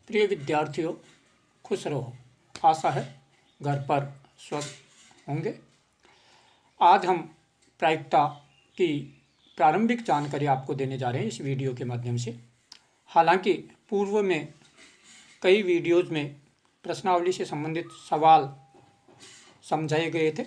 प्रिय विद्यार्थियों, खुश रहो। आशा है घर पर स्वस्थ होंगे। आज हम प्रायिकता की प्रारंभिक जानकारी आपको देने जा रहे हैं इस वीडियो के माध्यम से। हालांकि पूर्व में कई वीडियोज़ में प्रश्नावली से संबंधित सवाल समझाए गए थे,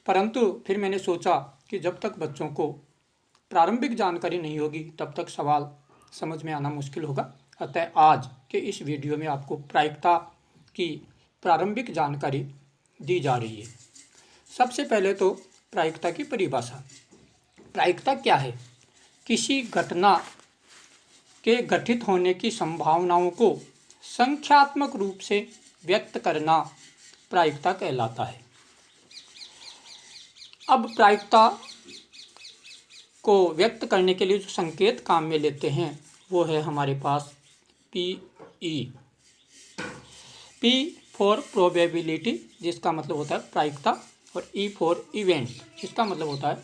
परंतु फिर मैंने सोचा कि जब तक बच्चों को प्रारंभिक जानकारी नहीं होगी तब तक सवाल समझ में आना मुश्किल होगा। अतः आज के इस वीडियो में आपको प्रायिकता की प्रारंभिक जानकारी दी जा रही है। सबसे पहले तो प्रायिकता की परिभाषा। प्रायिकता क्या है? किसी घटना के घटित होने की संभावनाओं को संख्यात्मक रूप से व्यक्त करना प्रायिकता कहलाता है। अब प्रायिकता को व्यक्त करने के लिए जो संकेत काम में लेते हैं वो है हमारे पास PE। P फॉर प्रोबेबिलिटी, जिसका मतलब होता है प्रायिकता, और E फॉर इवेंट, जिसका मतलब होता है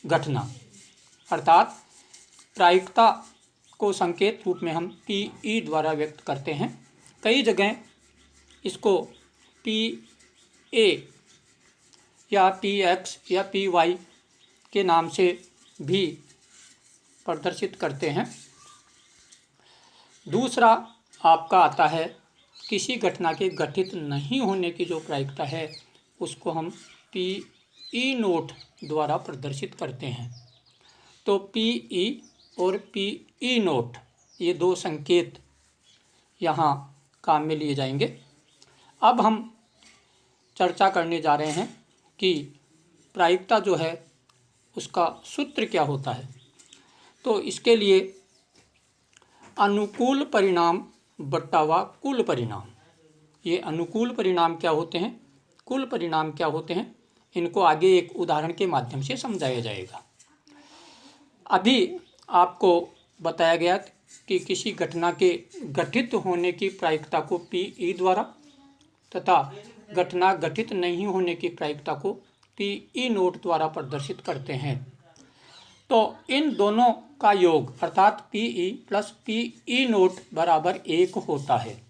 घटना। अर्थात प्रायिकता को संकेत रूप में हम PE द्वारा व्यक्त करते हैं। कई जगह इसको PA या PX या PY के नाम से भी प्रदर्शित करते हैं। दूसरा आपका आता है किसी घटना के घटित नहीं होने की जो प्रायिकता है उसको हम PE नोट द्वारा प्रदर्शित करते हैं। तो PE और PE नोट, ये दो संकेत यहाँ काम में लिए जाएंगे। अब हम चर्चा करने जा रहे हैं कि प्रायिकता जो है उसका सूत्र क्या होता है। तो इसके लिए अनुकूल परिणाम बट्टा व कुल परिणाम, ये अनुकूल परिणाम क्या होते हैं, कुल परिणाम क्या होते हैं, इनको आगे एक उदाहरण के माध्यम से समझाया जाएगा। अभी आपको बताया गया कि किसी घटना के घटित होने की प्रायिकता को PE द्वारा तथा घटना घटित नहीं होने की प्रायिकता को PE नोट द्वारा प्रदर्शित करते हैं। तो इन दोनों का योग अर्थात PE प्लस PE नोट बराबर 1 होता है।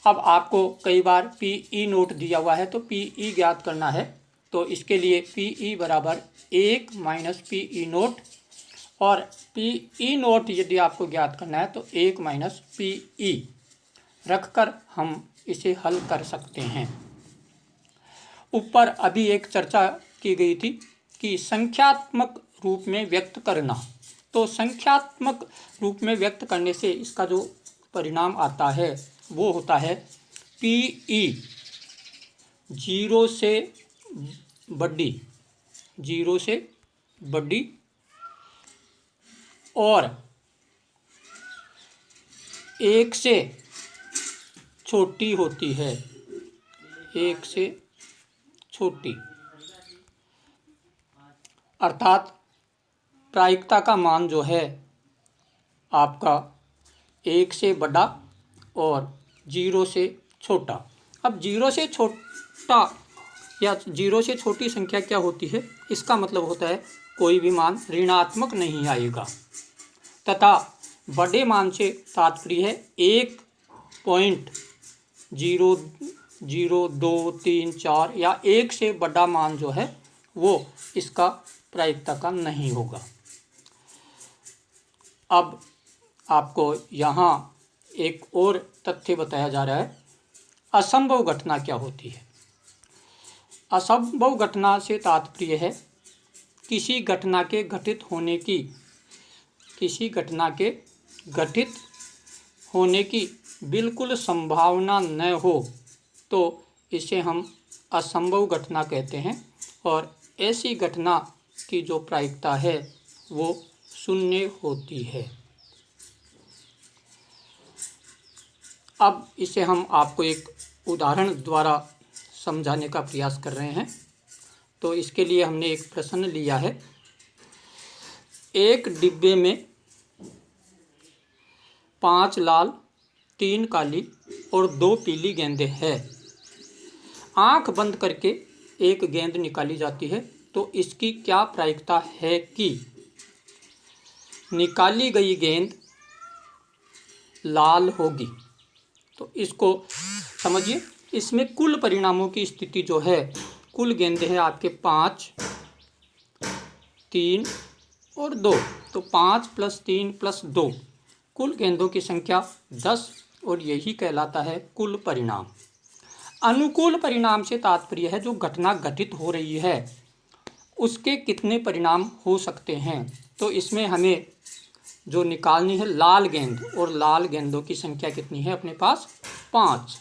अब आपको कई बार PE नोट दिया हुआ है तो PE ज्ञात करना है, तो इसके लिए PE बराबर 1 माइनस PE नोट, और PE नोट यदि आपको ज्ञात करना है तो 1 माइनस PE रखकर हम इसे हल कर सकते हैं। ऊपर अभी एक चर्चा की गई थी कि संख्यात्मक रूप में व्यक्त करना। तो संख्यात्मक रूप में व्यक्त करने से इसका जो परिणाम आता है वो होता है PE 0 से बड़ी, 0 से बड़ी और 1 से छोटी होती है, 1 से छोटी। अर्थात प्रायिकता का मान जो है आपका 1 से बड़ा और 0 से छोटा। अब 0 से छोटा या 0 से छोटी संख्या क्या होती है, इसका मतलब होता है कोई भी मान ऋणात्मक नहीं आएगा, तथा बड़े मान से तात्पर्य है 1.00234 या 1 से बड़ा मान जो है वो इसका प्रायिकता का नहीं होगा। अब आपको यहाँ एक और तथ्य बताया जा रहा है, असंभव घटना क्या होती है। असंभव घटना से तात्पर्य है किसी घटना के घटित होने की बिल्कुल संभावना न हो तो इसे हम असंभव घटना कहते हैं, और ऐसी घटना की जो प्रायिकता है वो 0 होती है। अब इसे हम आपको एक उदाहरण द्वारा समझाने का प्रयास कर रहे हैं। तो इसके लिए हमने एक प्रश्न लिया है। एक डिब्बे में 5 लाल, 3 काली और 2 पीली गेंदें हैं। आंख बंद करके एक गेंद निकाली जाती है, तो इसकी क्या प्रायिकता है कि निकाली गई गेंद लाल होगी। तो इसको समझिए। इसमें कुल परिणामों की स्थिति जो है, कुल गेंदे हैं आपके 5, 3 और 2। तो 5 + 3 + 2, कुल गेंदों की संख्या 10 और यही कहलाता है कुल परिणाम। अनुकूल परिणाम से तात्पर्य है जो घटना घटित हो रही है उसके कितने परिणाम हो सकते हैं। तो इसमें हमें जो निकालनी है लाल गेंद, और लाल गेंदों की संख्या कितनी है अपने पास, 5।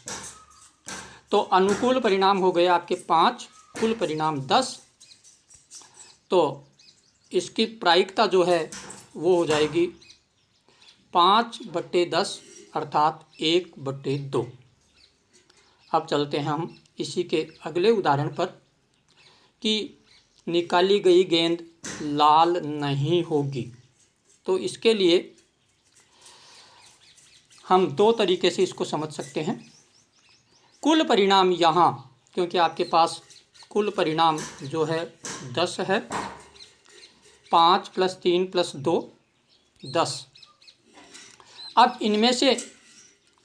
तो अनुकूल परिणाम हो गए आपके 5, कुल परिणाम 10। तो इसकी प्रायिकता जो है वो हो जाएगी 5/10 अर्थात 1/2। अब चलते हैं हम इसी के अगले उदाहरण पर कि निकाली गई गेंद लाल नहीं होगी। तो इसके लिए हम 2 तरीके से इसको समझ सकते हैं। कुल परिणाम यहाँ, क्योंकि आपके पास कुल परिणाम जो है 10 है, 5 + 3 + 2 10। अब इनमें से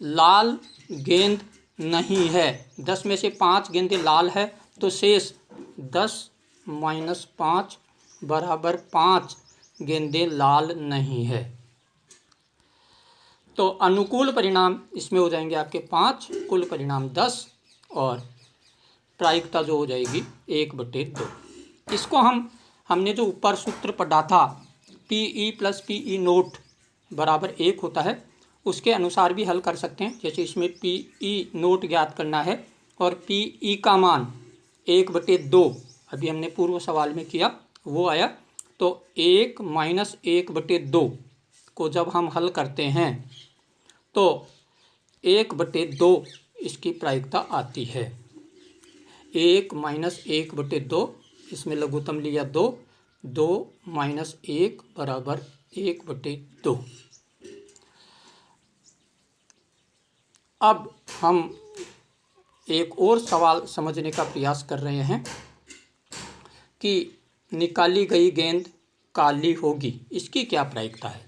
लाल गेंद नहीं है, 10 में से 5 गेंदें लाल है, तो शेष 10 - 5 = 5 गेंदें लाल नहीं है। तो अनुकूल परिणाम इसमें हो जाएंगे आपके 5, कुल परिणाम 10 और प्रायिकता जो हो जाएगी 1/2। इसको हमने जो ऊपर सूत्र पढ़ा था PE + PE0 = 1 होता है, उसके अनुसार भी हल कर सकते हैं। जैसे इसमें PE0 ज्ञात करना है और PE का मान 1/2 अभी हमने पूर्व सवाल में किया, वो आया। तो 1 - 1/2 को जब हम हल करते हैं तो 1/2 इसकी प्रायिकता आती है। 1 - 1/2, इसमें लघुत्तम लिया 2, 2 - 1 = 1/2। अब हम एक और सवाल समझने का प्रयास कर रहे हैं कि निकाली गई गेंद काली होगी, इसकी क्या प्रायिकता है।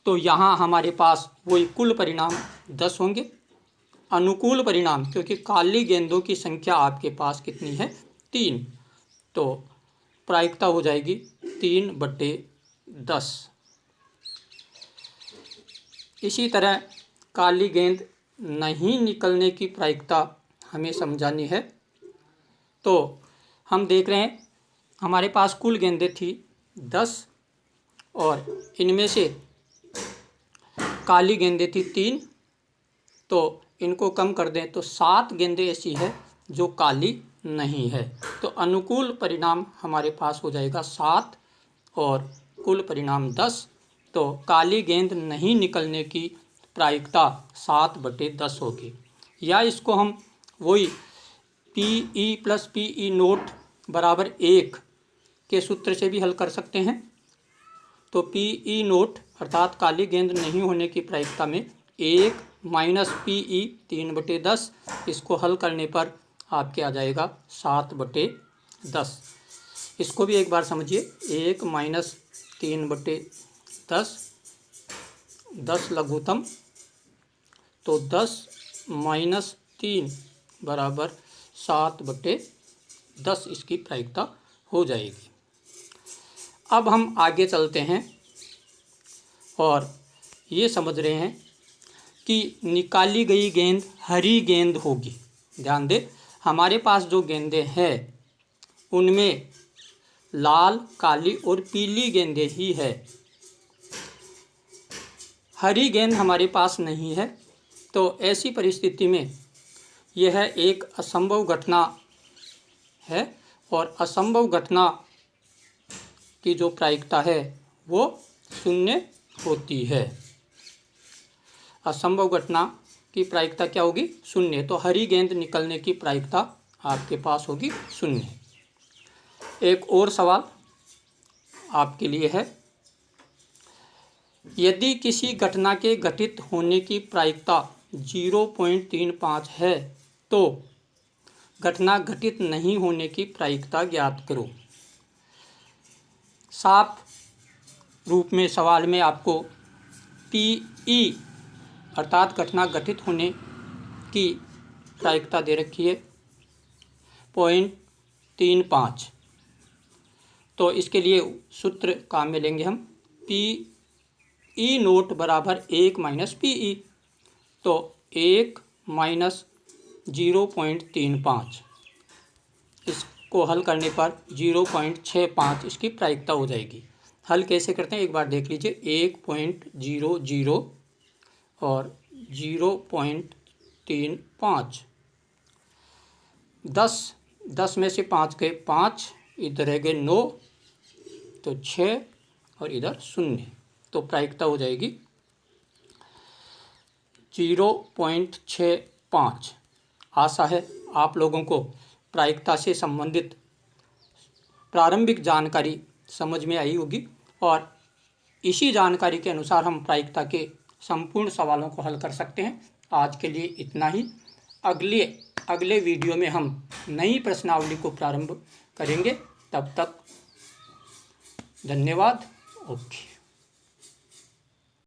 तो यहाँ हमारे पास वही कुल परिणाम 10 होंगे। अनुकूल परिणाम, क्योंकि काली गेंदों की संख्या आपके पास कितनी है, 3, तो प्रायिकता हो जाएगी 3/10। इसी तरह काली गेंद नहीं निकलने की प्रायिकता हमें समझानी है। तो हम देख रहे हैं हमारे पास कुल गेंदें थी 10 और इनमें से काली गेंदें थी 3, तो इनको कम कर दें तो 7 गेंदें ऐसी है जो काली नहीं है। तो अनुकूल परिणाम हमारे पास हो जाएगा 7 और कुल परिणाम 10। तो काली गेंद नहीं निकलने की प्रायिकता 7/10 होगी। या इसको हम वही PE + PE0 = 1 के सूत्र से भी हल कर सकते हैं। तो PE0 अर्थात काली गेंद नहीं होने की प्रायिकता में 1 - PE 3/10, इसको हल करने पर आपके आ जाएगा 7/10। इसको भी एक बार समझिए। 1 - 3/10, 10 लघुत्तम, तो 10 - 3 = 7/10 इसकी प्रायिकता हो जाएगी। अब हम आगे चलते हैं और ये समझ रहे हैं कि निकाली गई गेंद हरी गेंद होगी। ध्यान दें, हमारे पास जो गेंदें हैं उनमें लाल, काली और पीली गेंदें ही है, हरी गेंद हमारे पास नहीं है। तो ऐसी परिस्थिति में यह एक असंभव घटना है और असंभव घटना की जो प्रायिकता है वो 0 होती है। असंभव घटना की प्रायिकता क्या होगी, 0। तो हरी गेंद निकलने की प्रायिकता आपके पास होगी 0। एक और सवाल आपके लिए है, यदि किसी घटना के घटित होने की प्रायिकता 0.35 है तो घटना घटित नहीं होने की प्रायिकता ज्ञात करो। साफ रूप में सवाल में आपको PE अर्थात घटना घटित होने की प्रायिकता दे रखी है 0.35। तो इसके लिए सूत्र काम में लेंगे हम, पी ई नोट बराबर 1 माइनस पी ई। तो 1 माइनस 0.35, इसको हल करने पर 0.65 इसकी प्रायिकता हो जाएगी। हल कैसे करते हैं एक बार देख लीजिए। 1.00 और 0.35, 10 में से 5 गए 5, इधर रह गए 9, तो 6 और इधर 0, तो प्रायिकता हो जाएगी 0.65। आशा है आप लोगों को प्रायिकता से संबंधित प्रारंभिक जानकारी समझ में आई होगी और इसी जानकारी के अनुसार हम प्रायिकता के संपूर्ण सवालों को हल कर सकते हैं। आज के लिए इतना ही। अगले वीडियो में हम नई प्रश्नावली को प्रारंभ करेंगे। तब तक धन्यवाद। ओके।